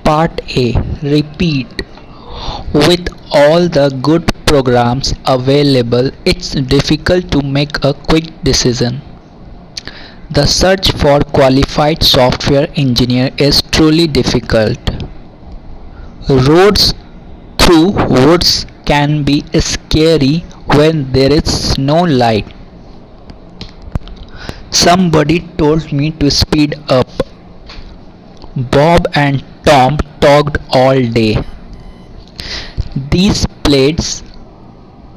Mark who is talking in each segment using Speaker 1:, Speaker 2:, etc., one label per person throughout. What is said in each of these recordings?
Speaker 1: Part A. Repeat. With all the good programs available, it's difficult to make a quick decision. The search for qualified software engineer is truly difficult. Roads through woods can be scary when there is no light. Somebody told me to speed up. Bob and Tom talked all day. These plates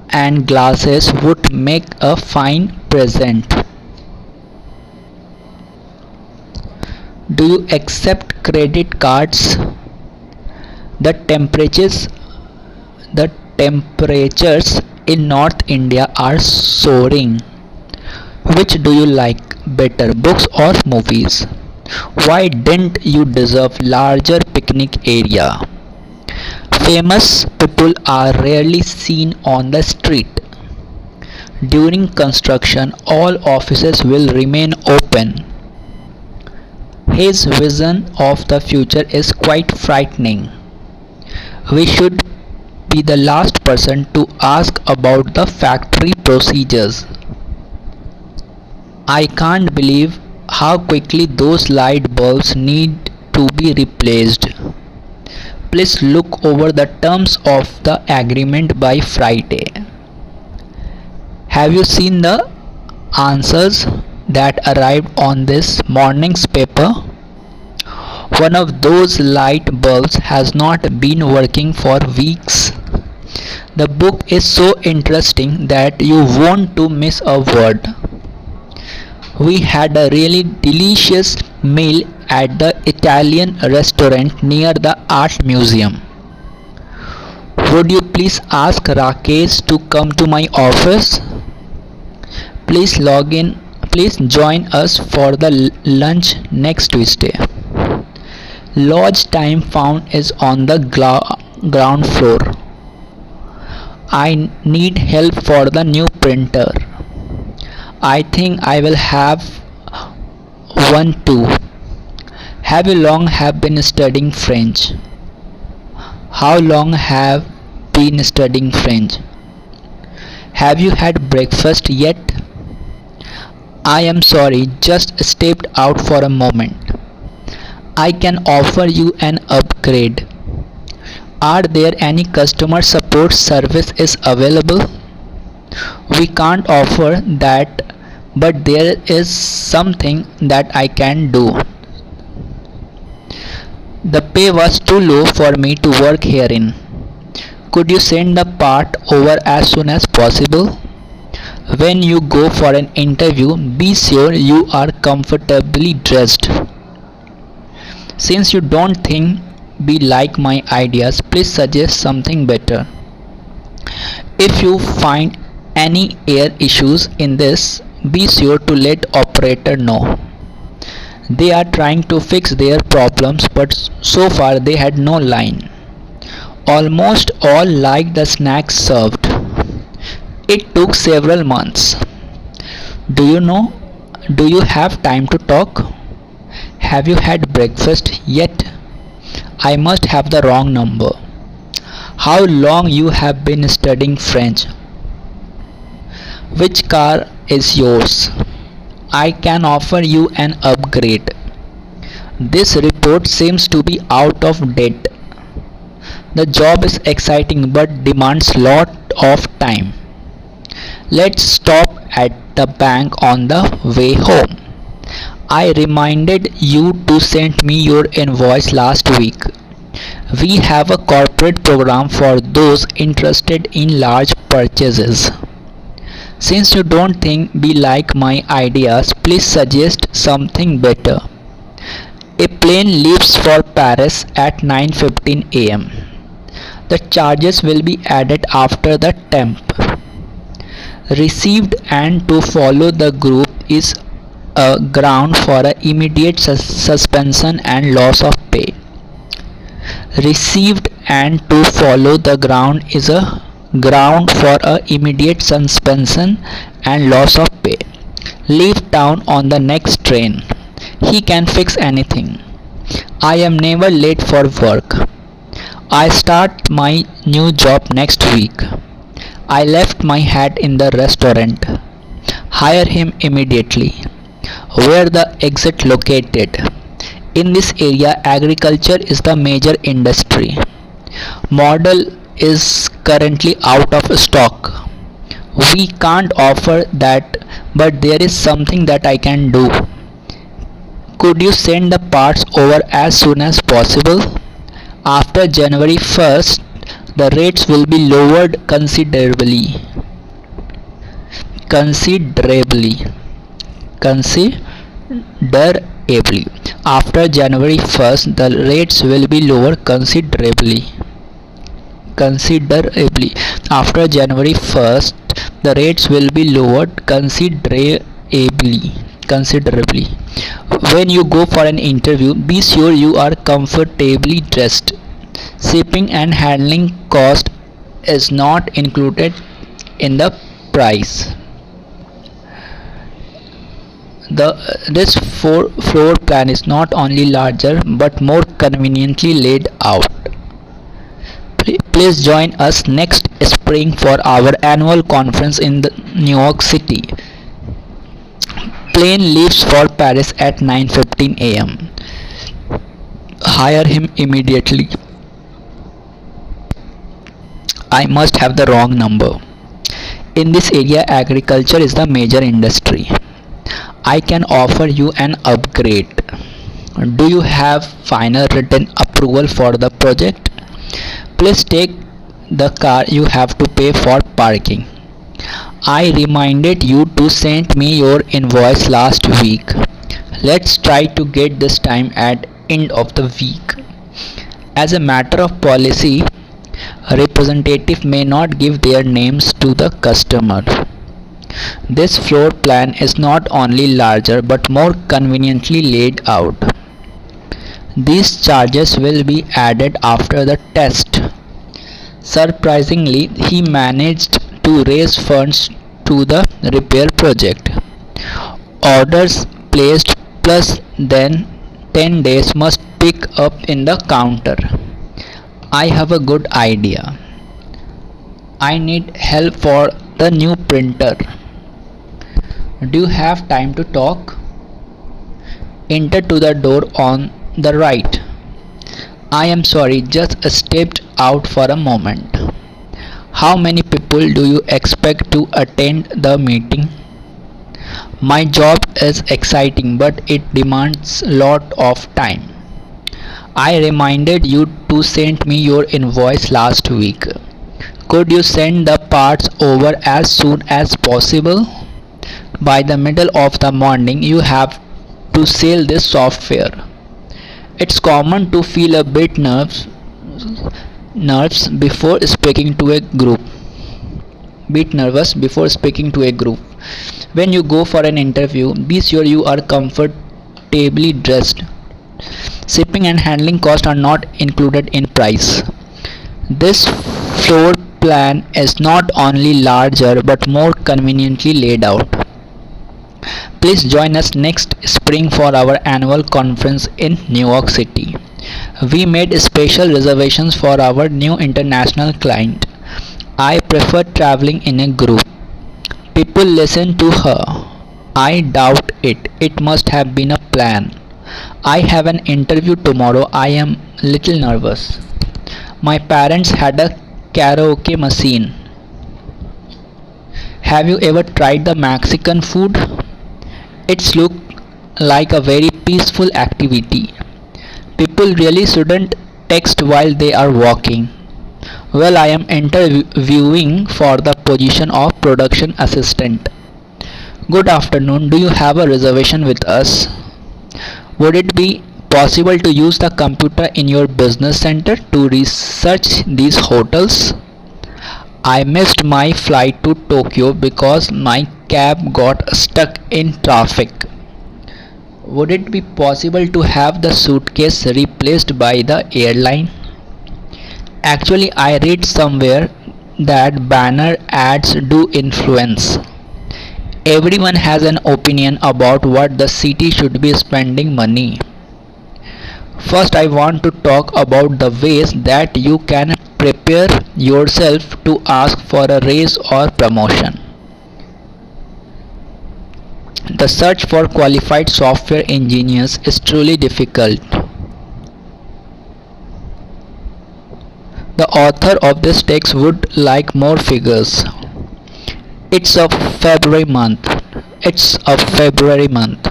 Speaker 1: and glasses would make a fine present. Do you accept credit cards? The temperatures the temperatures in North India are soaring. Which do you like better, books or movies? Why didn't you deserve larger picnic area? Famous people are rarely seen on the street. During construction, all offices will remain open. His vision of the future is quite frightening. We should be the last person to ask about the factory procedures. I can't believe how quickly those light bulbs need to be replaced. Please look over the terms of the agreement by Friday. Have you seen the answers that arrived on this morning's paper? One of those light bulbs has not been working for weeks. The book is so interesting that you won't to miss a word. We had a really delicious meal at the Italian restaurant near the art museum. Would you please ask Rakesh to come to my office? Please log in. Please join us for the lunch next Tuesday. Lodge time found is on the ground floor. I need help for the new printer. I think I will have one too. Have you long have been studying French? How long have been studying French? Have you had breakfast yet? I am sorry, just stepped out for a moment. I can offer you an upgrade. Are there any customer support service is available? We can't offer that, but there is something that I can do. The pay was too low for me to work herein. Could you send the part over as soon as possible? When you go for an interview, be sure you are comfortably dressed. Since you don't think we like my ideas, please suggest something better. If you find any air issues in this, be sure to let operator know. They are trying to fix their problems, but so far they had no line. Almost all liked the snacks served. It took several months. Do you know? Do you have time to talk? Have you had breakfast yet? I must have the wrong number. How long you have been studying French? Which car is yours? I can offer you an upgrade. This report seems to be out of date. The job is exciting but demands lot of time. Let's stop at the bank on the way home. I reminded you to send me your invoice last week. We have a corporate program for those interested in large purchases. Since you don't think we like my ideas, please suggest something better. A plane leaves for Paris at 9:15 am. The charges will be added after the temp. Received and to follow the group is a ground for an immediate suspension and loss of pay. Received and to follow the ground is a ground for a immediate suspension and loss of pay. Leave town on the next train. He can fix anything. I am never late for work. I start my new job next week. I left my hat in the restaurant. Hire him immediately. Where the exit located? In this area, agriculture is the major industry. Model is currently out of stock. We can't offer that, but there is something that I can do. Could you send the parts over as soon as possible? After January 1st, the rates will be lowered considerably. Considerably. Considerably. After January 1st, the rates will be lowered considerably. Considerably. After January 1st, the rates will be lowered considerably. Considerably. When you go for an interview, be sure you are comfortably dressed. Shipping and handling cost is not included in the price. This floor plan is not only larger but more conveniently laid out. Please join us next spring for our annual conference in New York City. Plane leaves for Paris at 9:15 a.m. Hire him immediately. I must have the wrong number. In this area, agriculture is the major industry. I can offer you an upgrade. Do you have final written approval for the project? Please take the car. You have to pay for parking. I reminded you to send me your invoice last week. Let's try to get this time at end of the week. As a matter of policy, a representative may not give their names to the customer. This floor plan is not only larger but more conveniently laid out. These charges will be added after the test. Surprisingly, he managed to raise funds to the repair project. Orders placed plus then 10 days must pick up in the counter. I have a good idea. I need help for the new printer. Do you have time to talk? Enter to the door on the right. I am sorry, just stepped out for a moment. How many people do you expect to attend the meeting? My job is exciting, but it demands a lot of time. I reminded you to send me your invoice last week. Could you send the parts over as soon as possible? By the middle of the morning, you have to sell this software. It's common to feel a bit nerves before speaking to a group. Bit nervous before speaking to a group. When you go for an interview, be sure you are comfortably dressed. Shipping and handling costs are not included in price. This floor plan is not only larger but more conveniently laid out. Please join us next spring for our annual conference in New York City. We made special reservations for our new international client. I prefer traveling in a group. People listen to her. I doubt it. It must have been a plan. I have an interview tomorrow. I am little nervous. My parents had a karaoke machine. Have you ever tried the Mexican food? It's look like a very peaceful activity. People really shouldn't text while they are walking. Well, I am interviewing for the position of production assistant. Good afternoon. Do you have a reservation with us? Would it be possible to use the computer in your business center to research these hotels? I missed my flight to Tokyo because my cab got stuck in traffic. Would it be possible to have the suitcase replaced by the airline? Actually, I read somewhere that banner ads do influence. Everyone has an opinion about what the city should be spending money. First, I want to talk about the ways that you can prepare yourself to ask for a raise or promotion. The search for qualified software engineers is truly difficult. The author of this text would like more figures. It's a February month. It's a February month.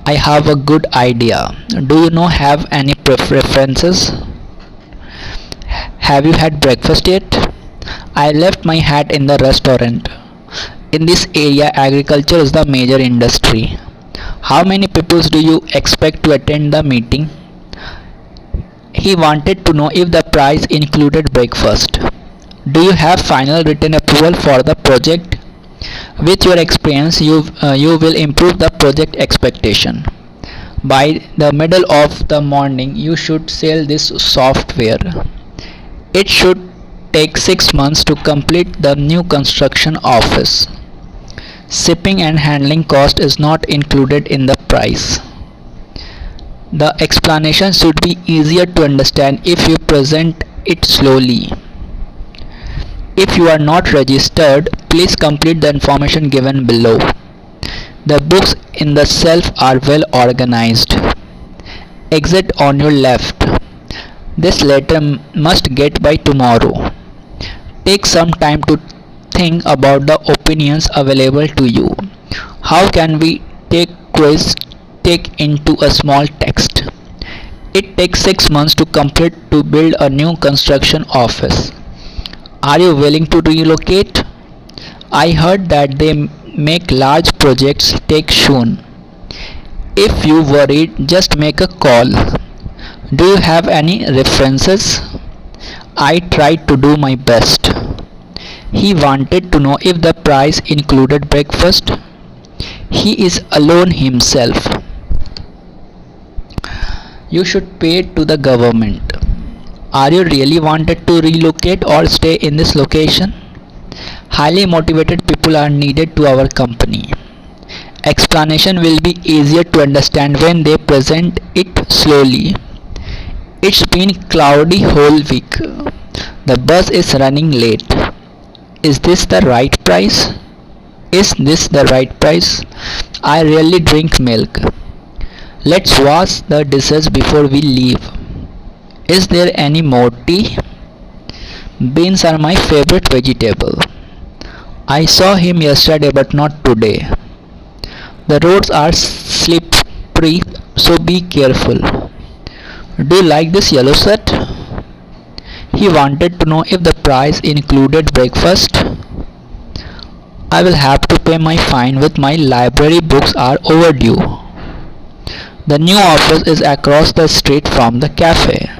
Speaker 1: I have a good idea. Do you know have any preferences? Have you had breakfast yet? I left my hat in the restaurant. In this area, agriculture is the major industry. How many people do you expect to attend the meeting? He wanted to know if the price included breakfast. Do you have final written approval for the project? With your experience, you will improve the project expectation. By the middle of the morning, you should sell this software. It should take 6 months to complete the new construction office. Shipping and handling cost is not included in the price. The explanation should be easier to understand if you present it slowly. If you are not registered, please complete the information given below. The books in the shelf are well organized. Exit on your left. This letter must get by tomorrow. Take some time to think about the opinions available to you. How can we take into a small text? It takes 6 months to complete to build a new construction office. Are you willing to relocate? I heard that they make large projects take soon. If you worried, just make a call. Do you have any references? I tried to do my best. He wanted to know if the price included breakfast. He is alone himself. You should pay it to the government. Are you really wanted to relocate or stay in this location? Highly motivated people are needed to our company. Explanation will be easier to understand when they present it slowly. It's been cloudy whole week. The bus is running late. Is this the right price? Is this the right price? I rarely drink milk. Let's wash the dishes before we leave. Is there any more tea? Beans are my favorite vegetable. I saw him yesterday but not today. The roads are slippery, so be careful. Do you like this yellow shirt? He wanted to know if the price included breakfast. I will have to pay my fine with my library books are overdue. The new office is across the street from the cafe.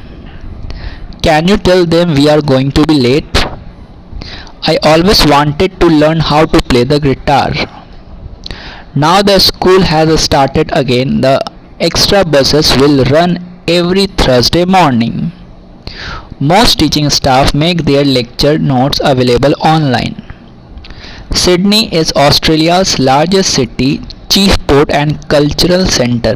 Speaker 1: Can you tell them we are going to be late? I always wanted to learn how to play the guitar. Now the school has started again. The extra buses will run every Thursday morning. Most teaching staff make their lecture notes available online. Sydney is Australia's largest city, chief port and cultural center.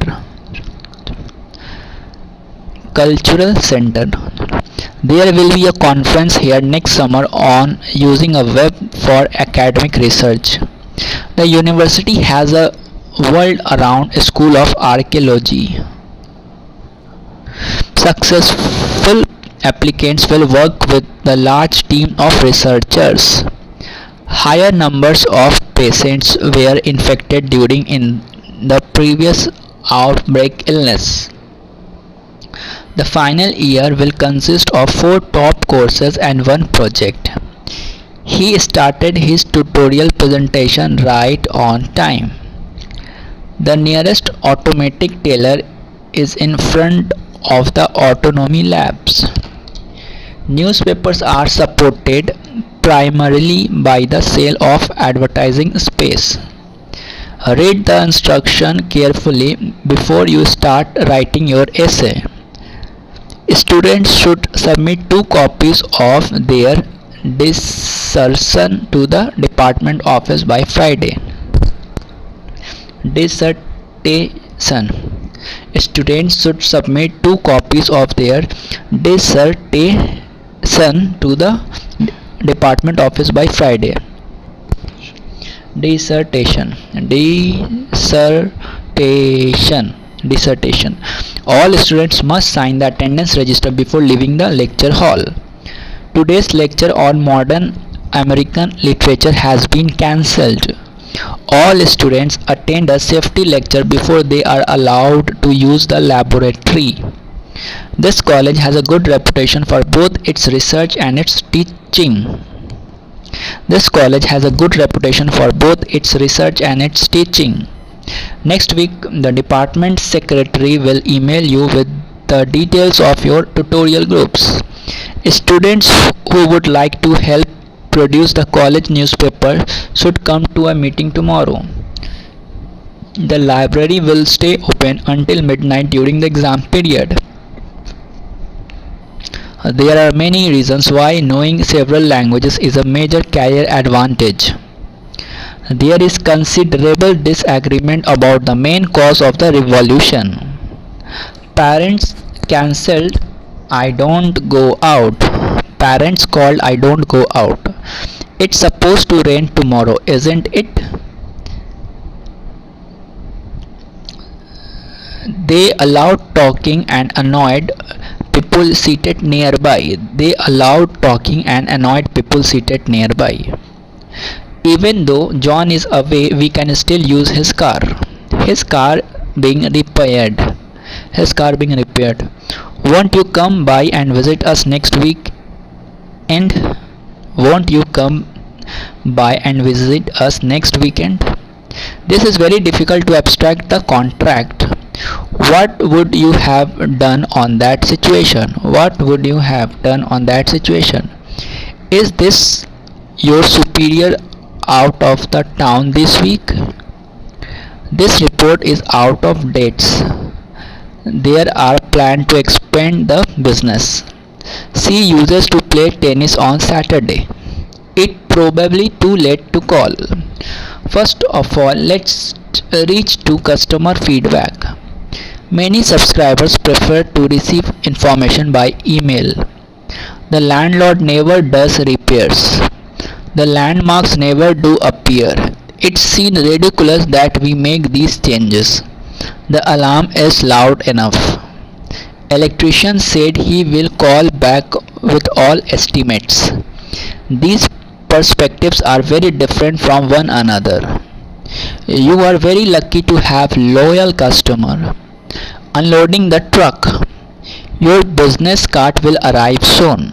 Speaker 1: There will be a conference here next summer on using a web for academic research. The university has a world-renowned school of archaeology. Successful applicants will work with the large team of researchers. Higher numbers of patients were infected during the previous outbreak illness. The final year will consist of 4 top courses and 1 project. He started his tutorial presentation right on time. The nearest automatic teller is in front of the autonomy labs. Newspapers are supported primarily by the sale of advertising space. Read the instruction carefully before you start writing your essay. Students should submit 2 copies of their dissertation to the department office by Friday. Dissertation. Students should submit 2 copies of their dissertation to the department office by Friday. Dissertation. All students must sign the attendance register before leaving the lecture hall. Today's lecture on modern American literature has been cancelled. All students attend a safety lecture before they are allowed to use the laboratory. This college has a good reputation for both its research and its teaching. This college has a good reputation for both its research and its teaching. Next week, the department secretary will email you with the details of your tutorial groups. Students who would like to help produce the college newspaper should come to a meeting tomorrow. The library will stay open until midnight during the exam period. There are many reasons why knowing several languages is a major career advantage. There is considerable disagreement about the main cause of the revolution. Parents cancelled I don't go out. Parents called I don't go out. It's supposed to rain tomorrow, isn't it? They allowed talking and annoyed people seated nearby. Even though John is away, we can still use his car. His car being repaired. Won't you come by and visit us next week? Won't you come by and visit us next weekend? This is very difficult to abstract the contract. What would you have done on that situation? Is this your superior out of the town this week? This report is out of dates. There are plans to expand the business. She uses to play tennis on Saturday. It's probably too late to call. First of all, let's reach to customer feedback. Many subscribers prefer to receive information by email. The landlord never does repairs. The landmarks never do appear. It's seen ridiculous that we make these changes. The alarm is loud enough. Electrician said he will call back with all estimates. These perspectives are very different from one another. You are very lucky to have loyal customer. Unloading the truck. Your business cart will arrive soon.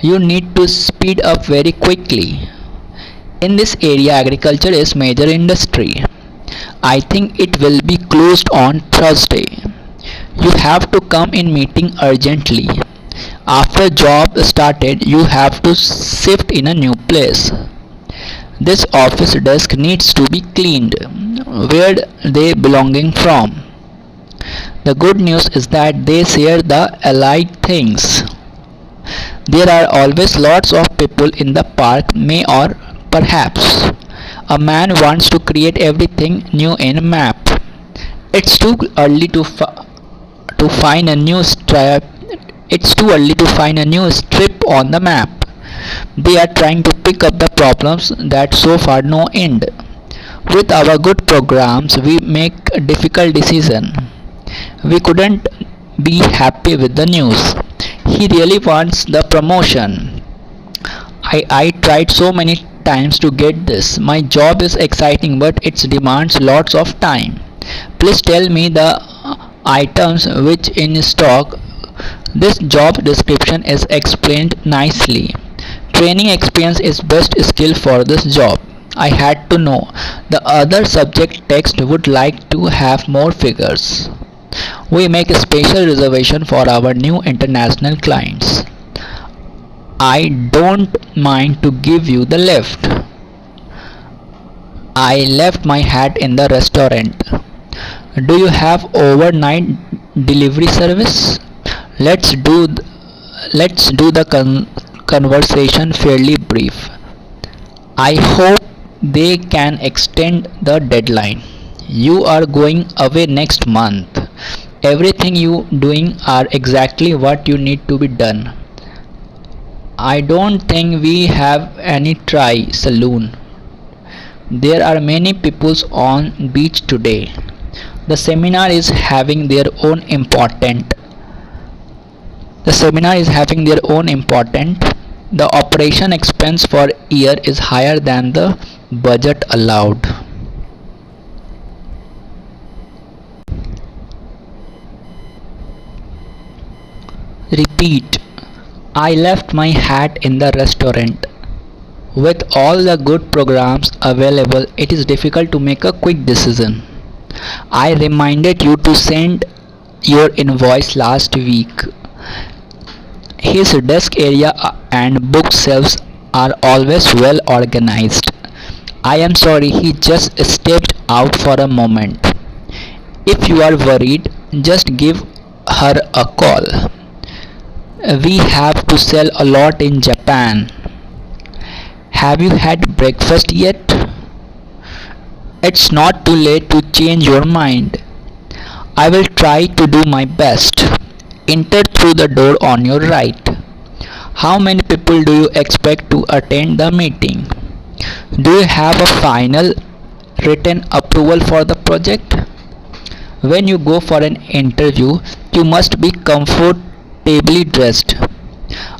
Speaker 1: You need to speed up very quickly. In this area, agriculture is major industry. I think it will be closed on Thursday. You have to come in meeting urgently. After job started, you have to shift in a new place. This office desk needs to be cleaned. Where they belonging from? The good news is that they share the allied things. There are always lots of people in the park, may or perhaps a man wants to create everything new in a map. It's too early to find a new strip. On the map. They are trying to pick up the problems that so far no end. With our good programs, we make a difficult decision. We couldn't be happy with the news. He really wants the promotion. I tried so many times to get this. My job is exciting, but it demands lots of time. Please tell me the items which in stock. This job description is explained nicely. Training experience is best skill for this job. I had to know. The other subject text would like to have more figures. We make a special reservation for our new international clients. I don't mind to give you the lift. I left my hat in the restaurant. Do you have overnight delivery service? Let's do the conversation fairly brief. I hope they can extend the deadline. You are going away next month. Everything you doing are exactly what you need to be done. I don't think we have any try saloon. There are many peoples on beach today. The seminar is having their own important. The seminar is having their own important. The operation expense for year is higher than the budget allowed. Repeat. I left my hat in the restaurant. With all the good programs available, it is difficult to make a quick decision. I reminded you to send your invoice last week. His desk area and bookshelves are always well organized. I am sorry he just stepped out for a moment. If you are worried, just give her a call. We have to sell a lot in Japan. Have you had breakfast yet? It's not too late to change your mind. I will try to do my best. Enter through the door on your right. How many people do you expect to attend the meeting? Do you have a final written approval for the project? When you go for an interview, you must be comfortably dressed.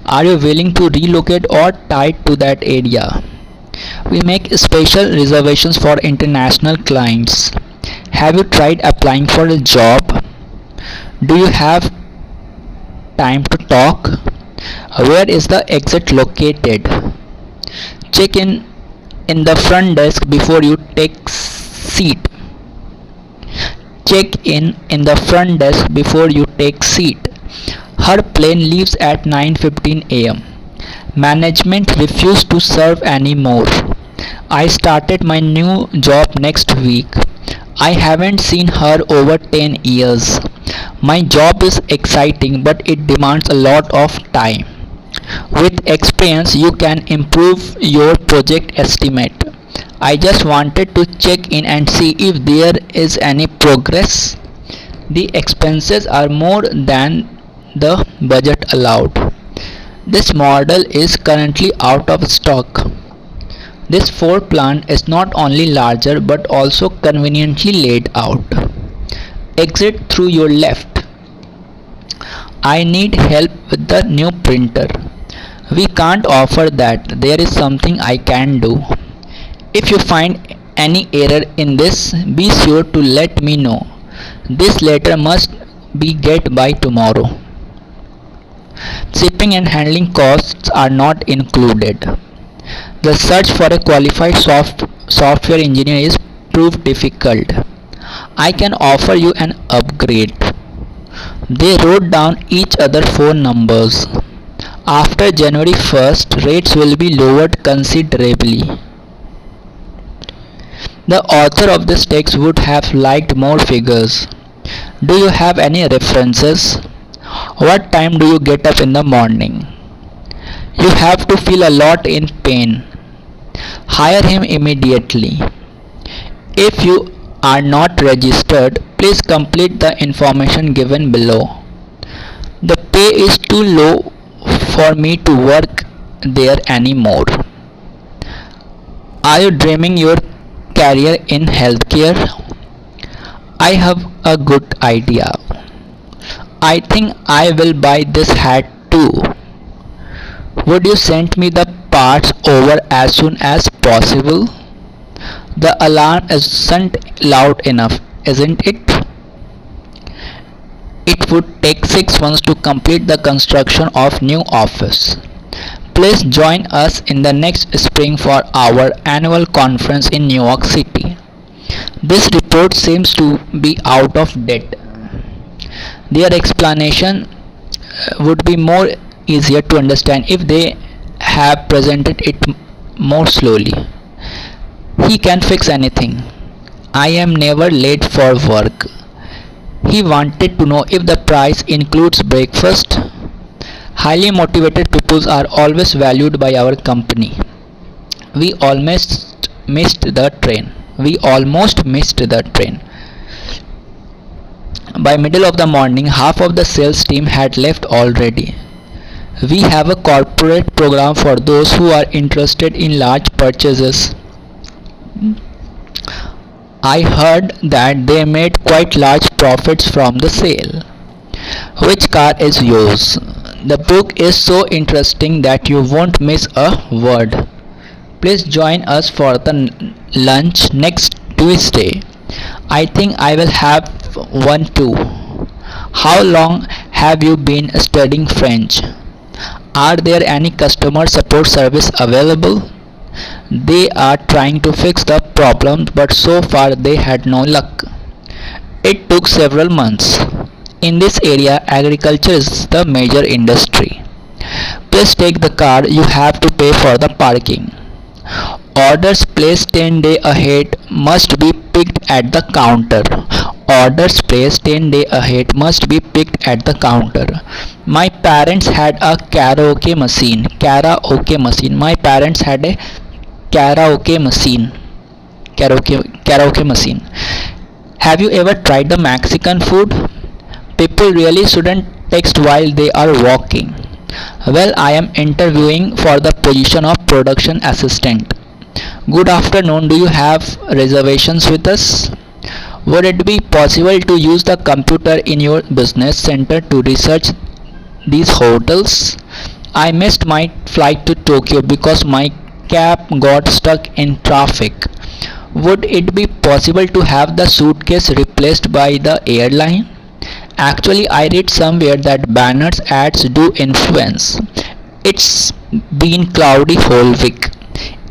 Speaker 1: Are you willing to relocate or tied to that area? We make special reservations for international clients. Have you tried applying for a job? Do you have time to talk? Where is the exit located? Check in the front desk before you take seat. Check in the front desk before you take seat. Her plane leaves at 9:15 a.m. Management refused to serve anymore. I started my new job next week. I haven't seen her over 10 years. My job is exciting, but it demands a lot of time. With experience, you can improve your project estimate. I just wanted to check in and see if there is any progress. The expenses are more than the budget allowed. This model is currently out of stock. This floor plan is not only larger but also conveniently laid out. Exit through your left. I need help with the new printer. We can't offer that. There is something I can do. If you find any error in this, be sure to let me know. This letter must be get by tomorrow. Shipping and handling costs are not included. The search for a qualified software engineer is proved difficult. I can offer you an upgrade. They wrote down each other's phone numbers. After January 1st, rates will be lowered considerably. The author of this text would have liked more figures. Do you have any references? What time do you get up in the morning? You have to feel a lot in pain. Hire him immediately. If you are not registered, please complete the information given below. The pay is too low for me to work there anymore. Are you dreaming your career in healthcare? I have a good idea. I think I will buy this hat too. Would you send me the parts over as soon as possible? The alarm isn't loud enough, isn't it? It would take 6 months to complete the construction of new office. Please join us in the next spring for our annual conference in New York City. This report seems to be out of date. Their explanation would be more easier to understand if they have presented it more slowly. He can fix anything. I am never late for work. He wanted to know if the price includes breakfast. Highly motivated people are always valued by our company. We almost missed the train. By middle of the morning, half of the sales team had left already. We have a corporate program for those who are interested in large purchases. I heard that they made quite large profits from the sale. Which car is yours? The book is so interesting that you won't miss a word. Please join us for the lunch next Tuesday. I think I will have one too. How long have you been studying French? Are there any customer support service available? They are trying to fix the problem, but so far they had no luck. It took several months. In this area, agriculture is the major industry. Please take the car. You have to pay for the parking. Orders placed 10 days ahead must be picked at the counter. Orders placed 10 days ahead must be picked at the counter. My parents had a karaoke machine. Karaoke machine. My parents had a karaoke machine. Karaoke machine. Have you ever tried the Mexican food? People really shouldn't text while they are walking. Well, I am interviewing for the position of production assistant. Good afternoon. Do you have reservations with us? Would it be possible to use the computer in your business center to research these hotels? I missed my flight to Tokyo because my cab got stuck in traffic. Would it be possible to have the suitcase replaced by the airline? Actually, I read somewhere that banners ads do influence. It's been cloudy whole week.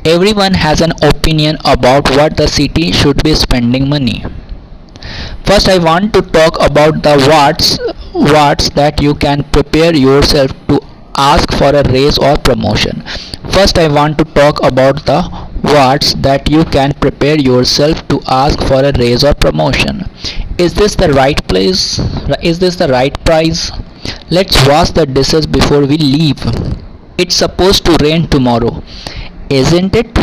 Speaker 1: Everyone has an opinion about what the city should be spending money. First, I want to talk about the what's that you can prepare yourself to ask for a raise or promotion. First, I want to talk about the what's that you can prepare yourself to ask for a raise or promotion. Is this the right place? Is this the right price? Let's wash the dishes before we leave. It's supposed to rain tomorrow, isn't it?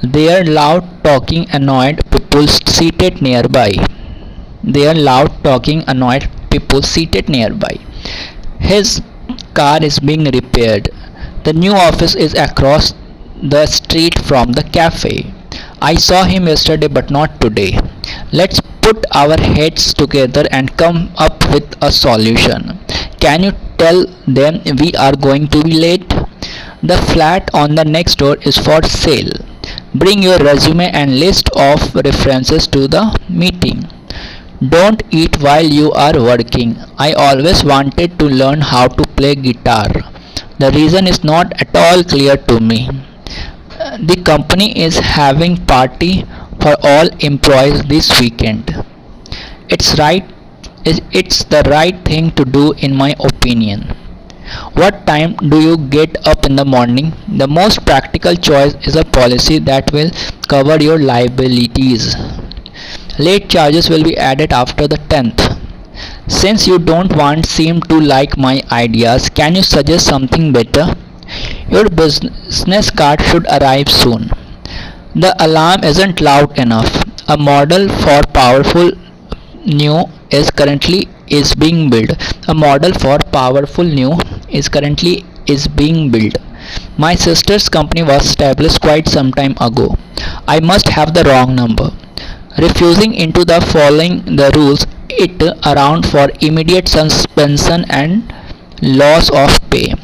Speaker 1: They are loud talking annoyed people seated nearby. They are loud talking annoyed people seated nearby. His car is being repaired. The new office is across the street from the cafe. I saw him yesterday but not today. Let's put our heads together and come up with a solution. Can you tell them we are going to be late? The flat on the next door is for sale. Bring your resume and list of references to the meeting. Don't eat while you are working. I always wanted to learn how to play guitar. The reason is not at all clear to me. The company is having party for all employees this weekend. It's right it's the right thing to do in my opinion. What time do you get up in the morning? The most practical choice is a policy that will cover your liabilities. Late charges will be added after the 10th. Since you don't want seem to like my ideas, can you suggest something better? Your business card should arrive soon. The alarm isn't loud enough. A model for powerful new is being built. A model for powerful new is being built. My sister's company was established quite some time ago. I must have the wrong number. Refusing into the following the rules it around for immediate suspension and loss of pay.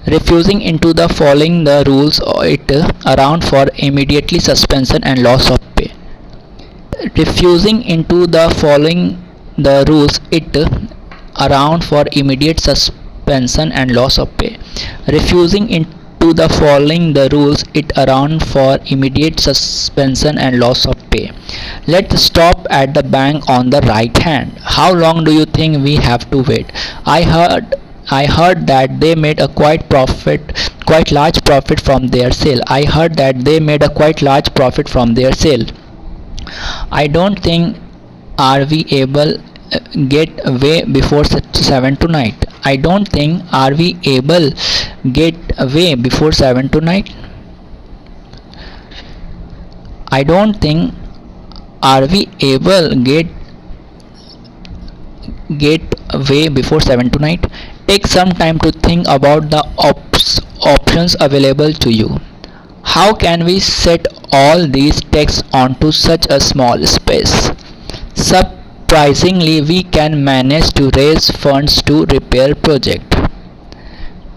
Speaker 1: Refusing into the following the rules it around for immediately suspension and loss of pay. Refusing into the following the rules it around for immediate suspension and loss of pay. Refusing into the following the rules it around for immediate suspension and loss of pay. Let's stop at the bank on the right hand. How long do you think we have to wait? I heard that they made a quite large profit from their sale. I heard that they made a quite large profit from their sale. I don't think are we able get away before 7 tonight. I don't think are we able get away before 7 tonight. I don't think are we able get get way before 7 tonight? Take some time to think about the options available to you. How can we set all these texts onto such a small space? Surprisingly, we can manage to raise funds to repair project.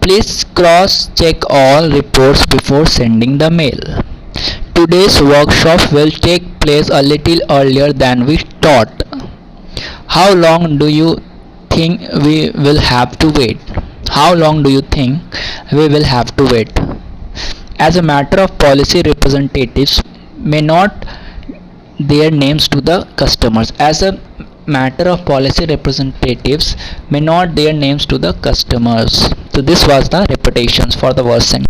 Speaker 1: Please cross-check all reports before sending the mail. Today's workshop will take place a little earlier than we thought. How long do you think we will have to wait? How long do you think we will have to wait? As a matter of policy, representatives may not their names to the customers. As a matter of policy, representatives may not their names to the customers. So this was the repetitions for the Versant.